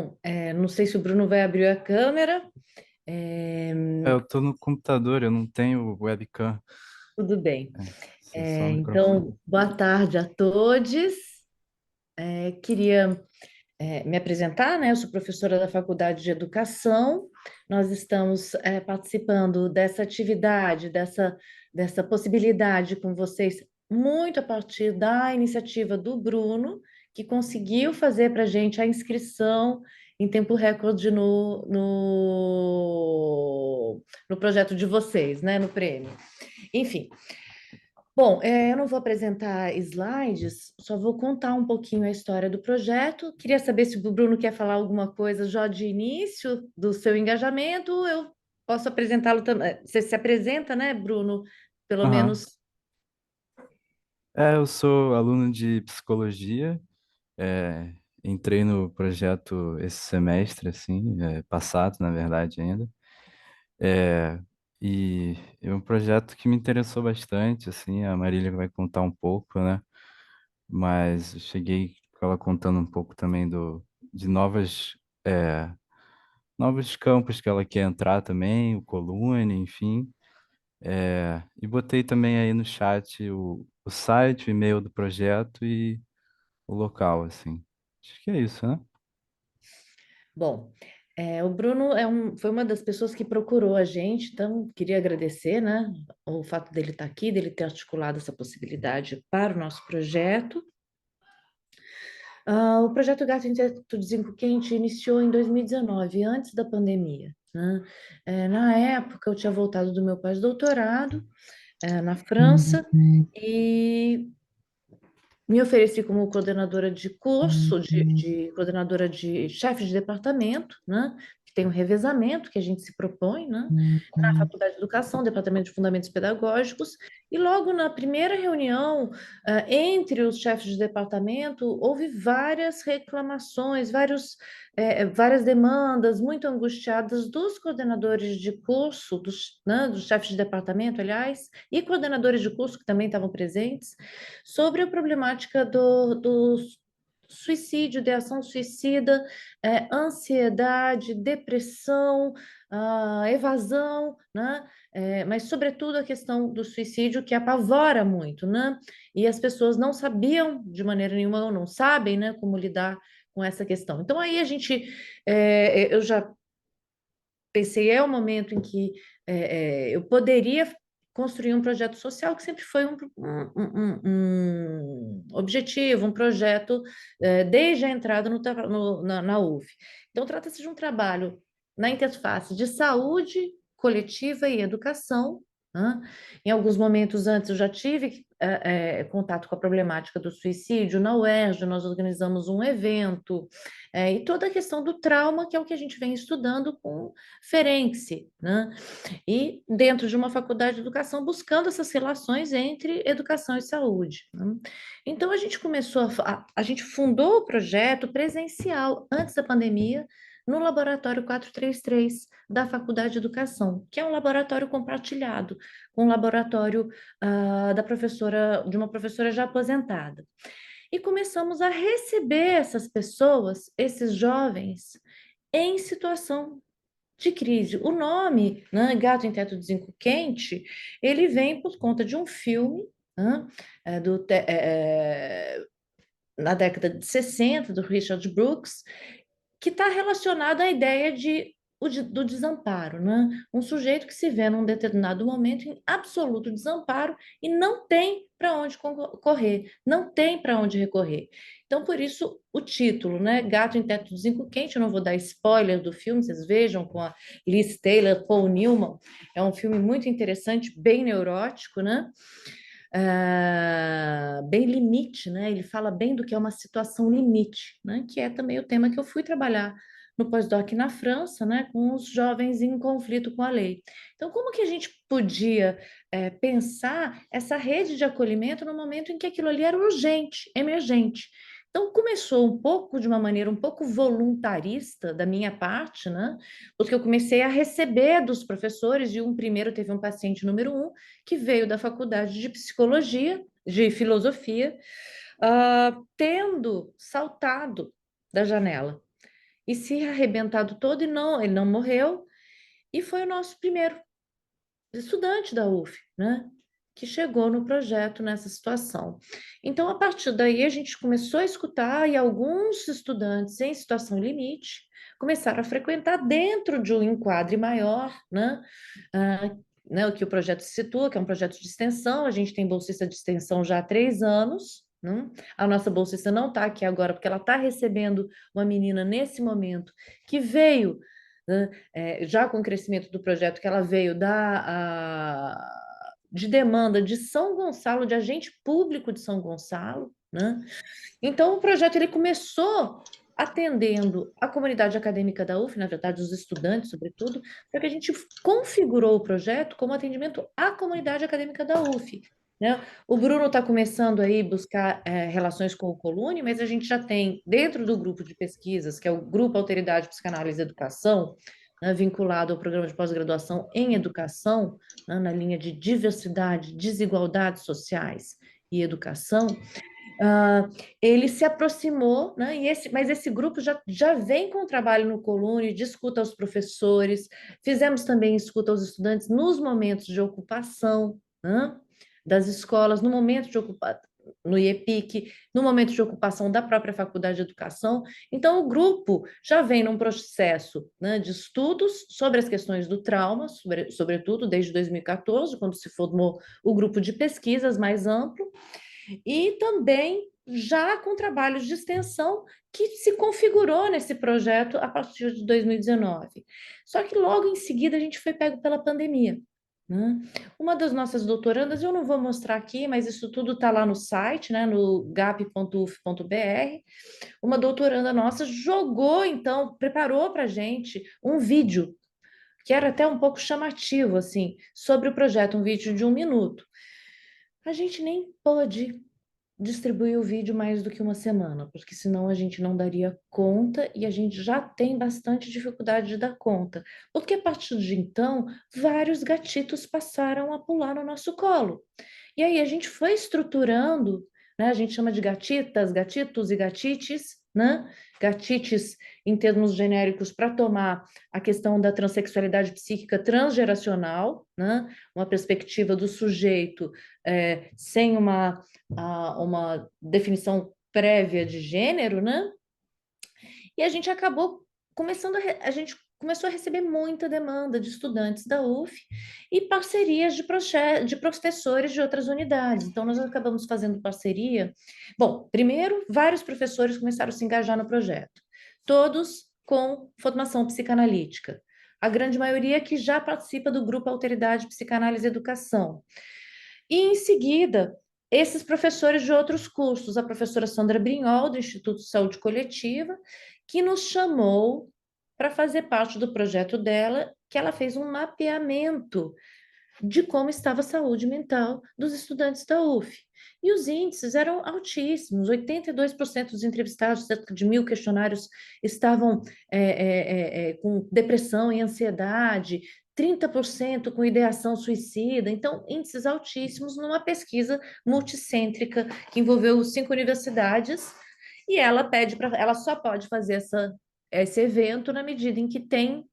Bom, não sei se o Bruno vai abrir a câmera. É, Eu tô no computador, eu não tenho webcam. tudo bem. Só o microfone. Então, boa tarde a todos. Queria me apresentar, né? Eu sou professora da Faculdade de Educação. Nós estamos participando dessa atividade, dessa possibilidade com vocês, muito a partir da iniciativa do Bruno, que conseguiu fazer para a gente a inscrição em tempo recorde no projeto de vocês, né? No prêmio. Enfim. Bom, eu não vou apresentar slides, só vou contar um pouquinho a história do projeto. Queria saber se o Bruno quer falar alguma coisa já de início do seu engajamento. Eu posso apresentá-lo também. Você se apresenta, né, Bruno? Pelo Aham. menos. Eu sou aluno de psicologia. é, Entrei no projeto esse semestre, assim, passado, na verdade, ainda. É, e é um projeto que me interessou bastante, assim, a Marília vai contar um pouco, né? Mas eu cheguei com ela contando um pouco também de é, novos campos que ela quer entrar também, o Colune, enfim. E botei também aí no chat o site, o e-mail do projeto e o local, assim. Acho que é isso, né? Bom, o Bruno foi uma das pessoas que procurou a gente, então queria agradecer, né, o fato dele estar aqui, dele ter articulado essa possibilidade para o nosso projeto. O projeto Gato Inteto de Zinco Quente iniciou em 2019, antes da pandemia, né? Na época, eu tinha voltado do meu pós-doutorado, na França, e me ofereci como coordenadora de curso, de coordenadora de chefe de departamento, né? Que tem um revezamento que a gente se propõe, né? Na Faculdade de Educação, Departamento de Fundamentos Pedagógicos, e logo na primeira reunião, entre os chefes de departamento, houve várias reclamações, várias demandas muito angustiadas dos coordenadores de curso, né, dos chefes de departamento, aliás, e coordenadores de curso que também estavam presentes, sobre a problemática do suicídio, de ação suicida, ansiedade, depressão, evasão, né? Mas, sobretudo, a questão do suicídio que apavora muito, né? E as pessoas não sabiam, de maneira nenhuma, ou não sabem, né, como lidar com essa questão. Então, aí eu já pensei, é o momento em que eu poderia construir um projeto social, que sempre foi um objetivo, um projeto, desde a entrada na UF. Então, trata-se de um trabalho na interface de saúde coletiva e educação, né? Em alguns momentos antes eu já tive contato com a problemática do suicídio na UERJ, nós organizamos um evento, e toda a questão do trauma, que é o que a gente vem estudando com Ferenczi, né? E dentro de uma faculdade de educação, buscando essas relações entre educação e saúde, né? Então a gente a gente fundou o projeto presencial antes da pandemia no Laboratório 433 da Faculdade de Educação, que é um laboratório compartilhado com o laboratório de uma professora já aposentada. E começamos a receber essas pessoas, esses jovens, em situação de crise. O nome, né, Gato em Teto de Zinco Quente, ele vem por conta de um filme, né, na década de 60, do Richard Brooks, que está relacionado à ideia do desamparo, né? Um sujeito que se vê num determinado momento em absoluto desamparo e não tem para onde correr, não tem para onde recorrer. Então, por isso, o título, né? Gato em Teto de Zinco Quente, eu não vou dar spoiler do filme, vocês vejam, com a Liz Taylor, Paul Newman, é um filme muito interessante, bem neurótico, né? Bem limite, né? Ele fala bem do que é uma situação limite, né? Que é também o tema que eu fui trabalhar no pós-doc na França, né? Com os jovens em conflito com a lei. Então, como que a gente podia pensar essa rede de acolhimento no momento em que aquilo ali era urgente, emergente? Então, começou um pouco, de uma maneira um pouco voluntarista da minha parte, né? Porque eu comecei a receber dos professores, e primeiro teve um paciente número um, que veio da faculdade de psicologia, de filosofia, tendo saltado da janela. e se arrebentado todo, e não, ele não morreu, e foi o nosso primeiro estudante da UF, né? Que chegou no projeto nessa situação. Então, a partir daí, a gente começou a escutar e alguns estudantes em situação limite começaram a frequentar dentro de um enquadre maior, né? O que o projeto se situa, que é um projeto de extensão. A gente tem bolsista de extensão já há 3 anos. Né? A nossa bolsista não está aqui agora, porque ela está recebendo uma menina nesse momento que veio, né, já com o crescimento do projeto, que ela veio de demanda de São Gonçalo, de agente público de São Gonçalo, né? Então, o projeto ele começou atendendo a comunidade acadêmica da UF, na verdade, os estudantes, sobretudo, para que a gente configurou o projeto como atendimento à comunidade acadêmica da UF. Né? O Bruno está começando aí buscar relações com o Colune, mas a gente já tem, dentro do grupo de pesquisas, que é o Grupo Alteridade Psicanálise e Educação, né, vinculado ao programa de pós-graduação em educação, né, na linha de diversidade, desigualdades sociais e educação, ah, ele se aproximou, né? Mas esse grupo já vem com o trabalho no Colune, de escuta aos professores, fizemos também escuta aos estudantes nos momentos de ocupação, né, das escolas, no momento de ocupação, no IEPIC, no momento de ocupação da própria Faculdade de Educação. Então, o grupo já vem num processo, né, de estudos sobre as questões do trauma, sobretudo desde 2014, quando se formou o grupo de pesquisas mais amplo, e também já com trabalhos de extensão que se configurou nesse projeto a partir de 2019. Só que logo em seguida a gente foi pego pela pandemia. Né? Uma das nossas doutorandas, eu não vou mostrar aqui, mas isso tudo está lá no site, né, no gap.uf.br. Uma doutoranda nossa jogou, então, preparou para a gente um vídeo que era até um pouco chamativo, assim, sobre o projeto, um vídeo de 1 minuto. A gente nem pôde distribuir o vídeo mais do que uma semana, porque senão a gente não daria conta e a gente já tem bastante dificuldade de dar conta, porque a partir de então, vários gatitos passaram a pular no nosso colo. E aí a gente foi estruturando, né? A gente chama de gatitas, gatitos e gatites, né? Gatites em termos genéricos para tomar a questão da transexualidade psíquica transgeracional, né? Uma perspectiva do sujeito sem uma definição prévia de gênero, né? E a gente acabou a gente começou a receber muita demanda de estudantes da UF e parcerias de professores de outras unidades. Então, nós acabamos fazendo parceria. Bom, primeiro, vários professores começaram a se engajar no projeto, todos com formação psicanalítica. A grande maioria que já participa do grupo Alteridade Psicanálise e Educação. E, em seguida, esses professores de outros cursos, a professora Sandra Brinhol, do Instituto de Saúde Coletiva, que nos chamou para fazer parte do projeto dela, que ela fez um mapeamento de como estava a saúde mental dos estudantes da UF. E os índices eram altíssimos, 82% dos entrevistados, cerca de 1.000 questionários, estavam com depressão e ansiedade, 30% com ideação suicida, então índices altíssimos numa pesquisa multicêntrica que envolveu 5 universidades, e ela só pode fazer esse evento na medida em que tem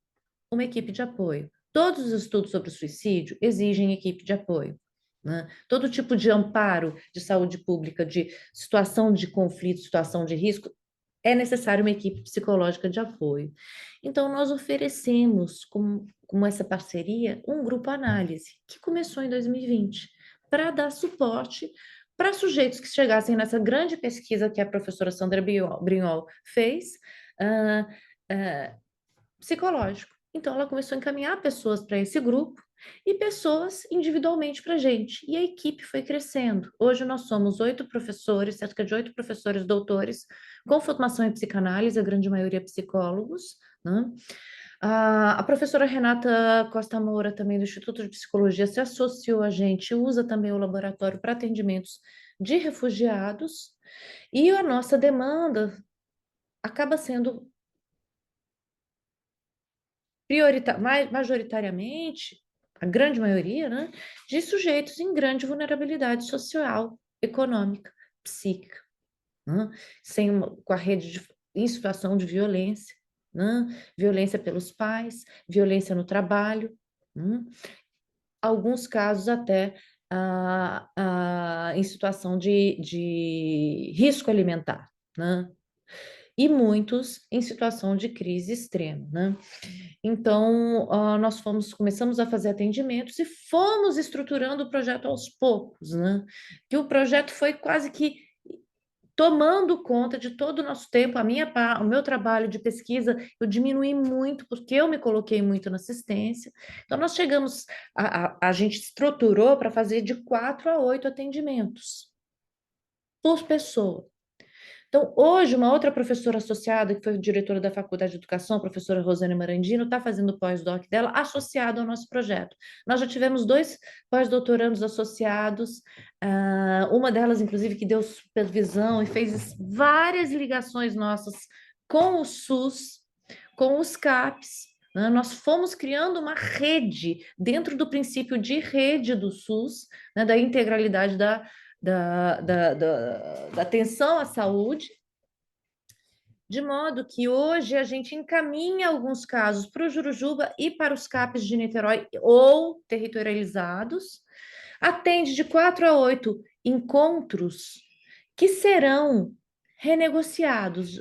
uma equipe de apoio. Todos os estudos sobre o suicídio exigem equipe de apoio. Né? Todo tipo de amparo de saúde pública, de situação de conflito, situação de risco, é necessário uma equipe psicológica de apoio. Então, nós oferecemos, com essa parceria, um grupo análise, que começou em 2020, para dar suporte para sujeitos que chegassem nessa grande pesquisa que a professora Sandra Brignol fez, uh, uh, psicológico. Então, ela começou a encaminhar pessoas para esse grupo e pessoas individualmente para a gente. E a equipe foi crescendo. Hoje nós somos 8 professores, cerca de 8 professores doutores, com formação em psicanálise, a grande maioria psicólogos, né? A professora Renata Costa Moura, também do Instituto de Psicologia, se associou a gente, usa também o laboratório para atendimentos de refugiados, e a nossa demanda acaba sendo majoritariamente, a grande maioria, né, de sujeitos em grande vulnerabilidade social, econômica, psíquica, né, com a rede em situação de violência. né? Violência pelos pais, violência no trabalho, né? Alguns casos até em situação de risco alimentar, né? E muitos em situação de crise extrema, né? Então, começamos a fazer atendimentos e fomos estruturando o projeto aos poucos, né? Que o projeto foi quase que tomando conta de todo o nosso tempo, o meu trabalho de pesquisa, eu diminui muito, porque eu me coloquei muito na assistência. Então, nós chegamos, a gente estruturou para fazer de 4 a 8 atendimentos por pessoa. Então, hoje, uma outra professora associada, que foi diretora da Faculdade de Educação, a professora Rosane Marandino, está fazendo o pós-doc dela associado ao nosso projeto. Nós já tivemos 2 pós-doutorandos associados, uma delas, inclusive, que deu supervisão e fez várias ligações nossas com o SUS, com os CAPs, né? Nós fomos criando uma rede dentro do princípio de rede do SUS, né, da integralidade da atenção à saúde, de modo que hoje a gente encaminha alguns casos para o Jurujuba e para os CAPs de Niterói ou territorializados, atende de 4 a 8 encontros que serão renegociados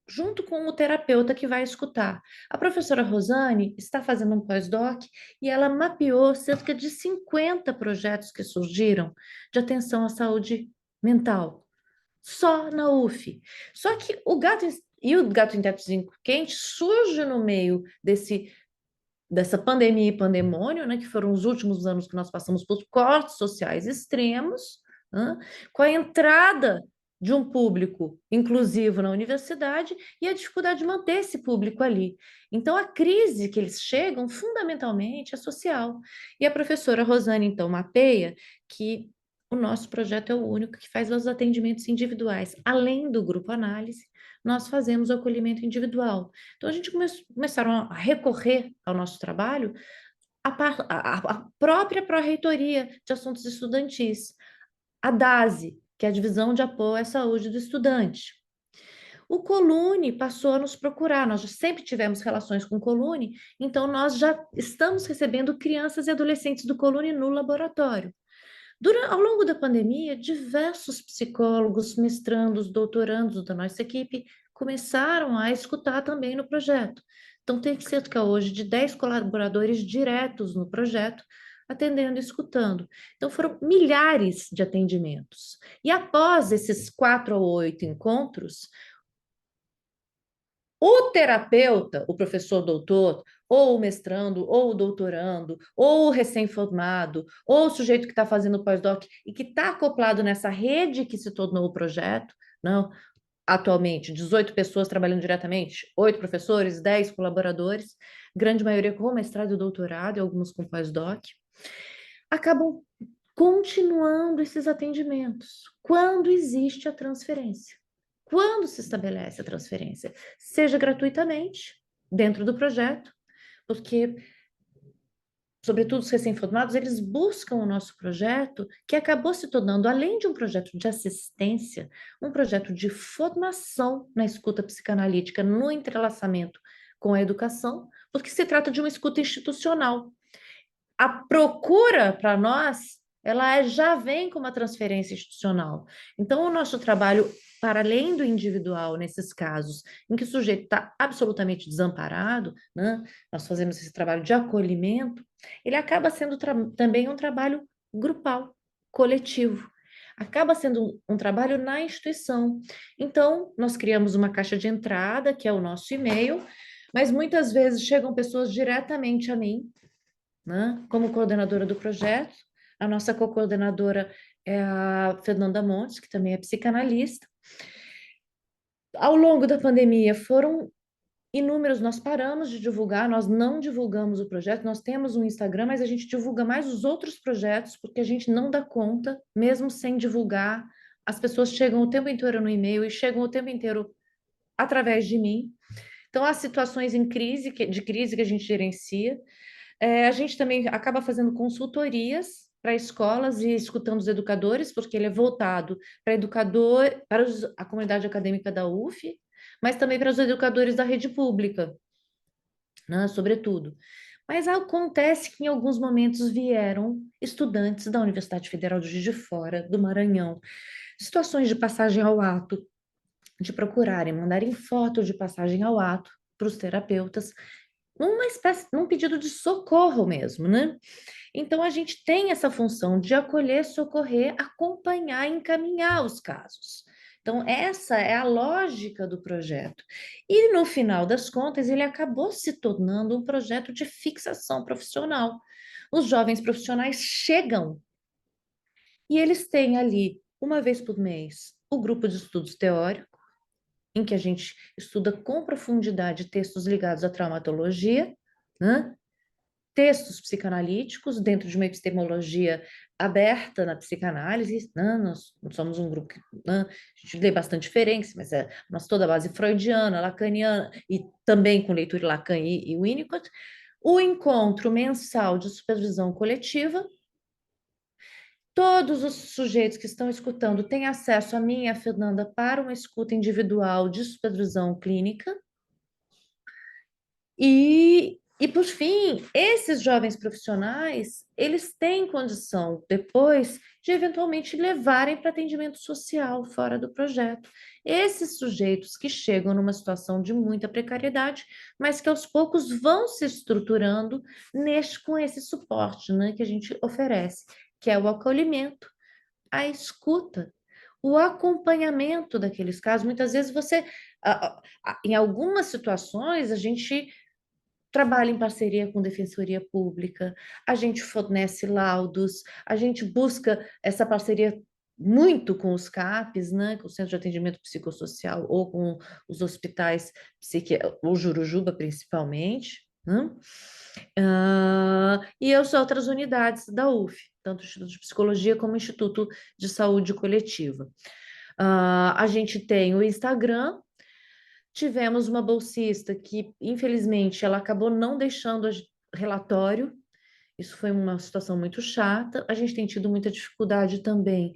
junto com o terapeuta que vai escutar. A professora Rosane está fazendo um pós-doc e ela mapeou cerca de 50 projetos que surgiram de atenção à saúde mental, só na UF. Só que o gato em teto quente surge no meio dessa pandemia e pandemônio, né, que foram os últimos anos que nós passamos por cortes sociais extremos, né, com a entrada de um público inclusivo na universidade e a dificuldade de manter esse público ali. Então, a crise que eles chegam, fundamentalmente, é social. E a professora Rosane, então, mapeia que o nosso projeto é o único que faz os atendimentos individuais. Além do grupo análise, nós fazemos o acolhimento individual. Então, a gente começaram a recorrer ao nosso trabalho a própria Pró-Reitoria de Assuntos Estudantis, a DASE, que é a Divisão de Apoio à Saúde do Estudante. O Colune passou a nos procurar, nós sempre tivemos relações com o Colune, então nós já estamos recebendo crianças e adolescentes do Colune no laboratório. Ao longo da pandemia, diversos psicólogos, mestrandos, doutorandos da nossa equipe começaram a escutar também no projeto. Então, tem cerca hoje de 10 colaboradores diretos no projeto, atendendo e escutando. Então, foram milhares de atendimentos. E após esses 4 a 8 encontros, o terapeuta, o professor doutor, ou o mestrando, ou o doutorando, ou o recém-formado, ou o sujeito que está fazendo pós-doc e que está acoplado nessa rede que se tornou o projeto, não? Atualmente, 18 pessoas trabalhando diretamente, 8 professores, 10 colaboradores, grande maioria com mestrado e doutorado, e alguns com pós-doc, acabam continuando esses atendimentos quando existe a transferência. Quando se estabelece a transferência, seja gratuitamente, dentro do projeto, porque, sobretudo os recém-formados, eles buscam o nosso projeto, que acabou se tornando, além de um projeto de assistência, um projeto de formação na escuta psicanalítica, no entrelaçamento com a educação, porque se trata de uma escuta institucional. A procura para nós, já vem com uma transferência institucional. Então, o nosso trabalho, para além do individual, nesses casos em que o sujeito está absolutamente desamparado, né, nós fazemos esse trabalho de acolhimento, ele acaba sendo também um trabalho grupal, coletivo. Acaba sendo um trabalho na instituição. Então, nós criamos uma caixa de entrada, que é o nosso e-mail, mas muitas vezes chegam pessoas diretamente a mim, né, como coordenadora do projeto. A nossa co-coordenadora é a Fernanda Montes, que também é psicanalista. Ao longo da pandemia foram inúmeros, nós paramos de divulgar, nós não divulgamos o projeto, nós temos um Instagram, mas a gente divulga mais os outros projetos, porque a gente não dá conta, mesmo sem divulgar, as pessoas chegam o tempo inteiro no e-mail e chegam o tempo inteiro através de mim. Então, há situações de crise que a gente gerencia. A gente também acaba fazendo consultorias para escolas e escutando os educadores, porque ele é voltado para educador, para a comunidade acadêmica da UF, mas também para os educadores da rede pública, né, sobretudo. Mas acontece que em alguns momentos vieram estudantes da Universidade Federal de Juiz de Fora, do Maranhão, situações de passagem ao ato, de procurarem, mandarem foto de passagem ao ato para os terapeutas, numa espécie, num pedido de socorro mesmo, né? Então a gente tem essa função de acolher, socorrer, acompanhar, encaminhar os casos. Então, essa é a lógica do projeto. E no final das contas, ele acabou se tornando um projeto de fixação profissional. Os jovens profissionais chegam e eles têm ali, uma vez por mês, o grupo de estudos teórico, em que a gente estuda com profundidade textos ligados à traumatologia, né? Textos psicanalíticos dentro de uma epistemologia aberta na psicanálise, né? Nós somos um grupo que, né? A gente lê bastante Ferenczi, mas é nós toda a base freudiana, lacaniana, e também com leitura Lacan e Winnicott. O encontro mensal de supervisão coletiva, todos os sujeitos que estão escutando têm acesso a mim e a Fernanda para uma escuta individual de supervisão clínica. E por fim, esses jovens profissionais, eles têm condição depois de eventualmente levarem para atendimento social fora do projeto. Esses sujeitos que chegam numa situação de muita precariedade, mas que aos poucos vão se estruturando com esse suporte, né, que a gente oferece, que é o acolhimento, a escuta, o acompanhamento daqueles casos. Muitas vezes em algumas situações, a gente trabalha em parceria com Defensoria Pública, a gente fornece laudos, a gente busca essa parceria muito com os CAPs, né, com o Centro de Atendimento Psicossocial, ou com os hospitais, o Jurujuba principalmente, né? E eu sou outras unidades da UF, tanto o Instituto de Psicologia como o Instituto de Saúde Coletiva. A gente tem o Instagram. Tivemos uma bolsista que, infelizmente, ela acabou não deixando relatório. Isso foi uma situação muito chata. A gente tem tido muita dificuldade também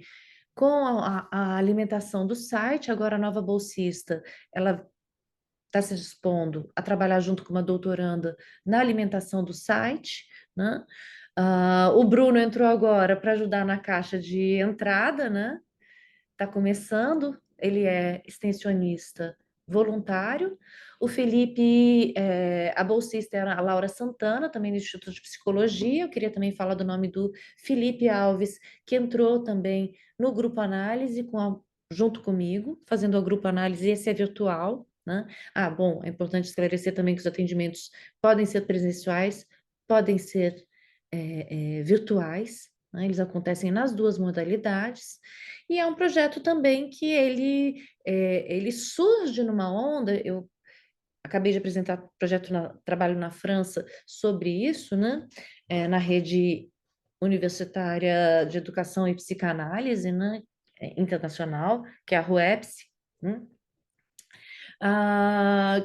com a alimentação do site. Agora, a nova bolsista, ela está se dispondo a trabalhar junto com uma doutoranda na alimentação do site, né? O Bruno entrou agora para ajudar na caixa de entrada, né? Está começando, ele é extensionista voluntário. O Felipe, a bolsista era a Laura Santana, também do Instituto de Psicologia. Eu queria também falar do nome do Felipe Alves, que entrou também no grupo análise junto comigo, fazendo a grupo análise, esse é virtual, né? Bom, é importante esclarecer também que os atendimentos podem ser presenciais, podem ser virtuais, né? Eles acontecem nas duas modalidades. E é um projeto também que ele surge numa onda. Eu acabei de apresentar trabalho na França sobre isso, né? Na rede universitária de educação e psicanálise, né? Internacional, que é a RUEPS, né?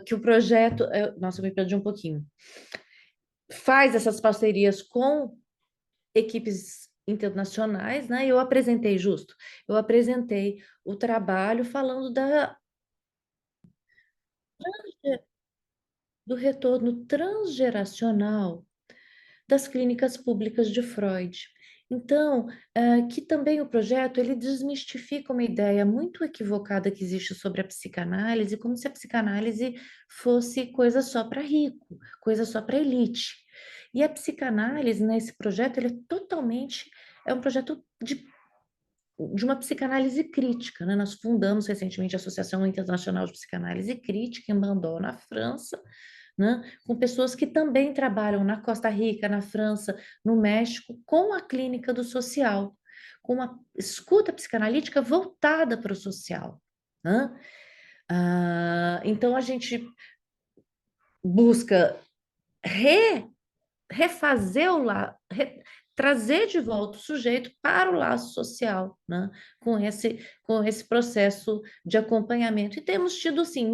Que o projeto, nossa, eu me perdi um pouquinho, faz essas parcerias com equipes internacionais, né? Eu apresentei o trabalho falando do retorno transgeracional das clínicas públicas de Freud. Então, que também o projeto ele desmistifica uma ideia muito equivocada que existe sobre a psicanálise, como se a psicanálise fosse coisa só para rico, coisa só para elite. E a psicanálise, nesse projeto, ele é um projeto de uma psicanálise crítica, né? Nós fundamos recentemente a Associação Internacional de Psicanálise Crítica em Bandol, na França, né? Com pessoas que também trabalham na Costa Rica, na França, no México, com a clínica do social, com uma escuta psicanalítica voltada para o social, né? Então a gente busca refazer trazer de volta o sujeito para o laço social, né? Com esse processo de acompanhamento. E temos tido, assim,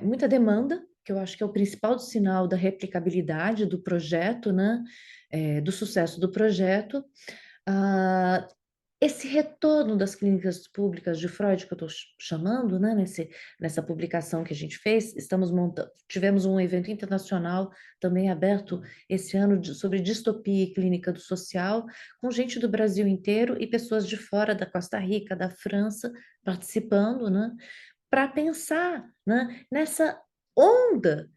muita demanda, que eu acho que é o principal sinal da replicabilidade do projeto, né? Do sucesso do projeto. esse retorno das clínicas públicas de Freud, que eu estou chamando, né, nessa publicação que a gente fez, tivemos um evento internacional também aberto esse ano sobre distopia e clínica do social, com gente do Brasil inteiro e pessoas de fora, da Costa Rica, da França, participando, né, para pensar, né, nessa onda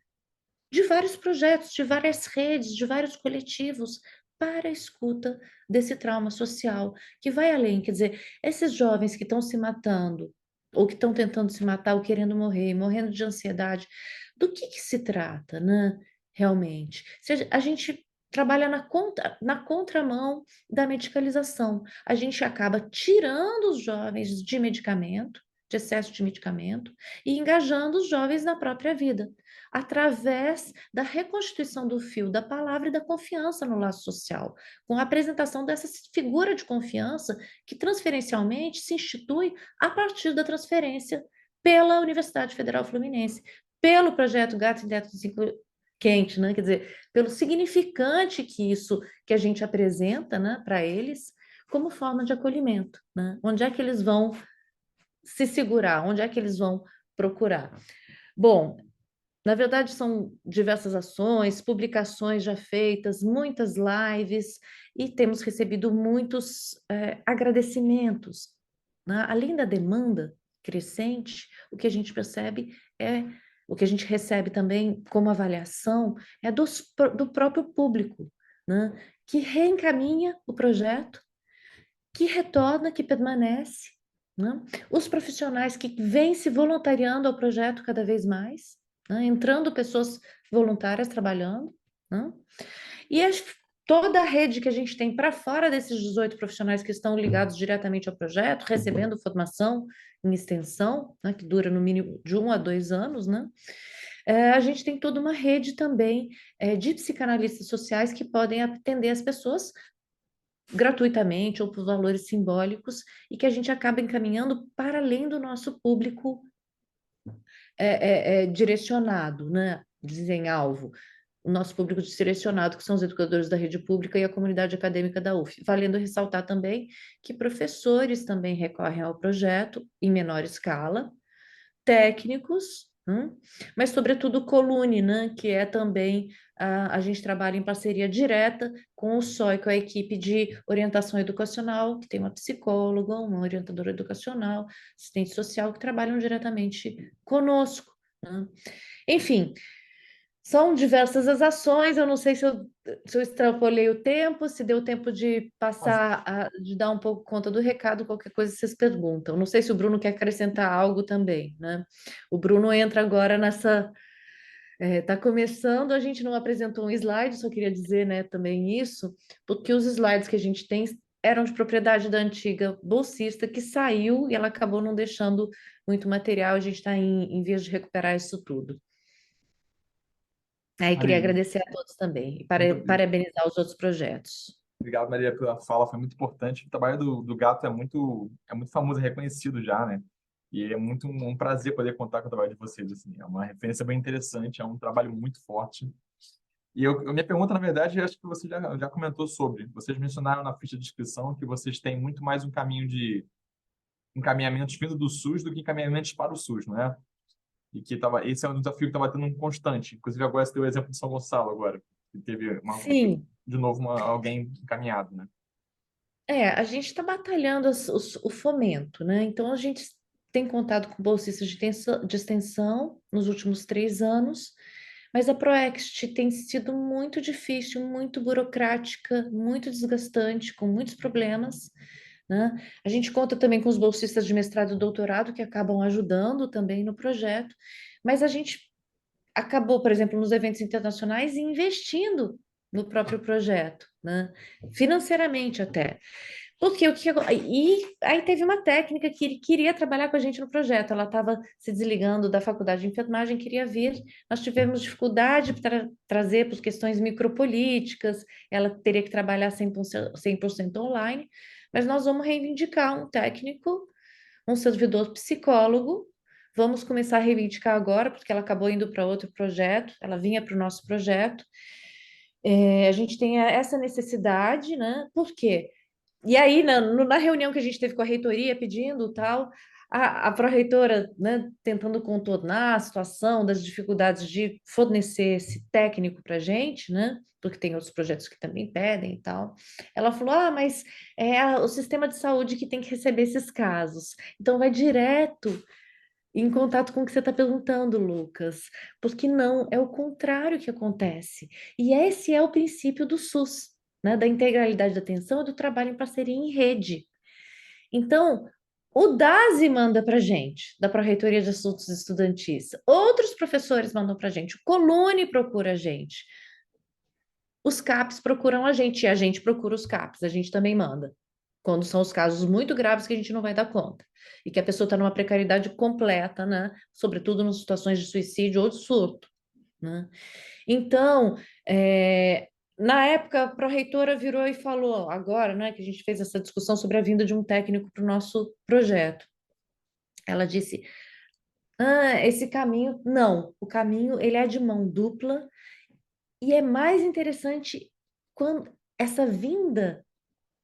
de vários projetos, de várias redes, de vários coletivos para a escuta desse trauma social, que vai além, quer dizer, esses jovens que estão se matando, ou que estão tentando se matar, ou querendo morrer, morrendo de ansiedade, do que se trata, né? Realmente. Se a gente trabalha na contramão da medicalização, a gente acaba tirando os jovens de medicamento, de excesso de medicamento, e engajando os jovens na própria vida através da reconstituição do fio da palavra e da confiança no laço social, com a apresentação dessa figura de confiança que transferencialmente se institui a partir da transferência pela Universidade Federal Fluminense, pelo projeto Gato e Neto Quente, né? Quer dizer, pelo significante que a gente apresenta, né, para eles como forma de acolhimento, né? Onde é que eles vão se segurar? Onde é que eles vão procurar? Bom, na verdade, são diversas ações, publicações já feitas, muitas lives, e temos recebido muitos agradecimentos, né? Além da demanda crescente, o que a gente percebe é, o que a gente recebe também como avaliação é do próprio público, né? Que reencaminha o projeto, que retorna, que permanece, né? Os profissionais que vêm se voluntariando ao projeto cada vez mais, né? Entrando pessoas voluntárias trabalhando, né? E toda a rede que a gente tem para fora desses 18 profissionais que estão ligados diretamente ao projeto, recebendo formação em extensão, né? Que dura no mínimo de 1 a 2 anos, né? A gente tem toda uma rede também de psicanalistas sociais que podem atender as pessoas gratuitamente ou por valores simbólicos e que a gente acaba encaminhando para além do nosso público direcionado, né? Dizem alvo, o nosso público direcionado, que são os educadores da rede pública e a comunidade acadêmica da UF. Valendo ressaltar também que professores também recorrem ao projeto em menor escala, técnicos, mas sobretudo o Colune, né, que é também a gente trabalha em parceria direta com o SOI, com a equipe de orientação educacional, que tem uma psicóloga, uma orientadora educacional, assistente social, que trabalham diretamente conosco, né? Enfim, são diversas as ações, eu não sei se eu extrapolei o tempo, se deu tempo de passar, de dar um pouco conta do recado, qualquer coisa vocês perguntam. Não sei se o Bruno quer acrescentar algo também, né? O Bruno entra agora nessa. Está começando, a gente não apresentou um slide, só queria dizer, né, também isso, porque os slides que a gente tem eram de propriedade da antiga bolsista que saiu e ela acabou não deixando muito material, a gente está em vias de recuperar isso tudo. Aí queria Maria, agradecer a todos também e muito obrigado. parabenizar os outros projetos. Obrigado, Maria, pela fala, foi muito importante. O trabalho do Gato é muito famoso, é reconhecido já, né? E é muito um prazer poder contar com o trabalho de vocês, assim. É uma referência bem interessante, é um trabalho muito forte. E minha pergunta, na verdade, acho que você já comentou sobre. Vocês mencionaram na ficha de inscrição que vocês têm muito mais um caminho de encaminhamentos vindo do SUS do que encaminhamentos para o SUS, não é? E que esse é um desafio que estava tendo um constante. Inclusive, agora você deu o exemplo de São Gonçalo, agora, que teve Sim, de novo alguém encaminhado, né? a gente está batalhando o fomento, né? Então a gente tem contado com bolsistas de extensão nos últimos 3 anos, mas a Proext tem sido muito difícil, muito burocrática, muito desgastante, com muitos problemas, né? A gente conta também com os bolsistas de mestrado e doutorado que acabam ajudando também no projeto, mas a gente acabou, por exemplo, nos eventos internacionais investindo no próprio projeto, né? Financeiramente até. Porque e aí teve uma técnica que queria trabalhar com a gente no projeto. Ela estava se desligando da faculdade de enfermagem, queria vir. Nós tivemos dificuldade para trazer por questões micropolíticas. Ela teria que trabalhar 100% online, mas nós vamos reivindicar um técnico, um servidor psicólogo. Vamos começar a reivindicar agora, porque ela acabou indo para outro projeto, ela vinha para o nosso projeto. A gente tem essa necessidade, né? Por quê? E aí, na reunião que a gente teve com a reitoria pedindo tal, a pró-reitora, né, tentando contornar a situação das dificuldades de fornecer esse técnico para a gente, né, porque tem outros projetos que também pedem e tal, ela falou: ah, mas o sistema de saúde que tem que receber esses casos. Então, vai direto em contato com o que você está perguntando, Lucas, porque não, é o contrário que acontece. E esse é o princípio do SUS, né, da integralidade da atenção e do trabalho em parceria em rede. Então, o DASE manda para gente, da Pró-Reitoria de Assuntos Estudantis. Outros professores mandam para gente. O Colune procura a gente. Os CAPs procuram a gente e a gente procura os CAPs. A gente também manda. Quando são os casos muito graves que a gente não vai dar conta. E que a pessoa está numa precariedade completa, né? Sobretudo nas situações de suicídio ou de surto, né? Então, na época, a pró-reitora virou e falou, agora, né, que a gente fez essa discussão sobre a vinda de um técnico para o nosso projeto. Ela disse, esse caminho, não, o caminho, ele é de mão dupla e é mais interessante quando essa vinda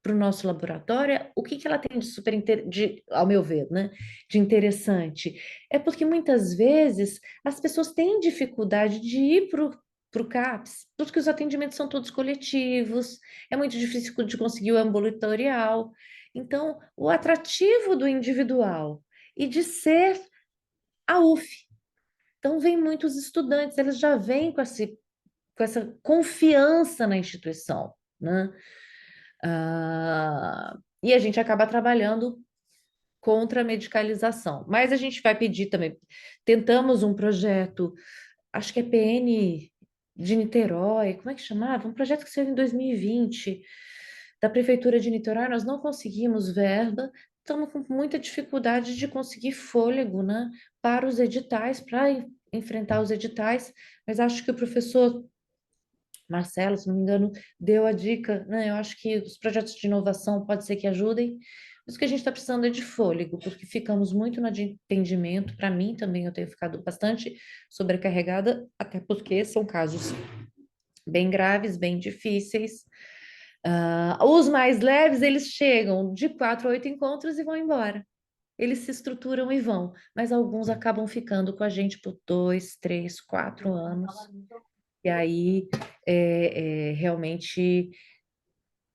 para o nosso laboratório, o que que ela tem de ao meu ver, né, de interessante? É porque muitas vezes as pessoas têm dificuldade de ir para o CAPS, porque os atendimentos são todos coletivos, é muito difícil de conseguir o ambulatorial. Então, o atrativo do individual e de ser a UF. Então, vem muitos estudantes, eles já vêm com essa confiança na instituição, né? E a gente acaba trabalhando contra a medicalização. Mas a gente vai pedir também. Tentamos um projeto, acho que é PN de Niterói, como é que chamava? Um projeto que saiu em 2020, da Prefeitura de Niterói, nós não conseguimos verba, estamos com muita dificuldade de conseguir fôlego, né, para os editais, para enfrentar os editais, mas acho que o professor Marcelo, se não me engano, deu a dica, né? Eu acho que os projetos de inovação pode ser que ajudem. Mas o que a gente está precisando é de fôlego, porque ficamos muito no de atendimento. Para mim também eu tenho ficado bastante sobrecarregada, até porque são casos bem graves, bem difíceis. Os mais leves, eles chegam de 4 a 8 encontros e vão embora. Eles se estruturam e vão, mas alguns acabam ficando com a gente por 2, 3, 4 anos. E aí, realmente,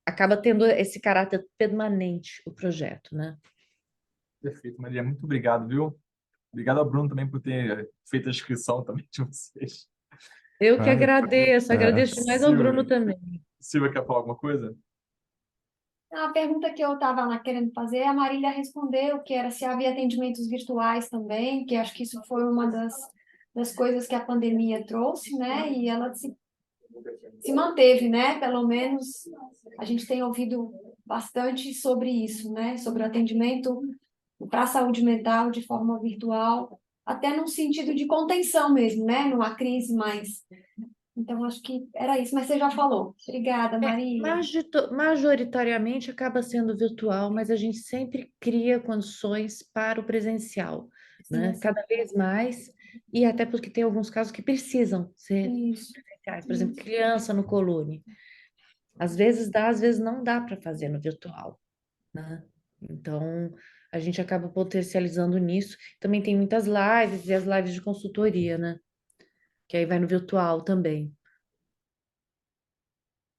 acaba tendo esse caráter permanente o projeto, né? Perfeito, Maria. Muito obrigado, viu? Obrigado ao Bruno também por ter feito a inscrição também de vocês. Eu que É. agradeço demais ao Bruno Silvia, também. Silvia quer falar alguma coisa? A pergunta que eu estava lá querendo fazer, a Marília respondeu que era se havia atendimentos virtuais também, que acho que isso foi uma das coisas que a pandemia trouxe, né? E ela se manteve, né? Pelo menos a gente tem ouvido bastante sobre isso, né? Sobre o atendimento para a saúde mental de forma virtual, até num sentido de contenção mesmo, né? Numa crise mais. Então, acho que era isso, mas você já falou. Obrigada, Marília. Majoritariamente acaba sendo virtual, mas a gente sempre cria condições para o presencial, né? Sim, Cada vez mais, e até porque tem alguns casos que precisam ser isso. presenciais. Por exemplo, criança no colune. Às vezes dá, às vezes não dá para fazer no virtual, né? Então, a gente acaba potencializando nisso. Também tem muitas lives e as lives de consultoria, né? Que aí vai no virtual também.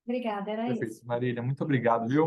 Obrigada, era isso. Perfeito, Marília. Muito obrigado, viu?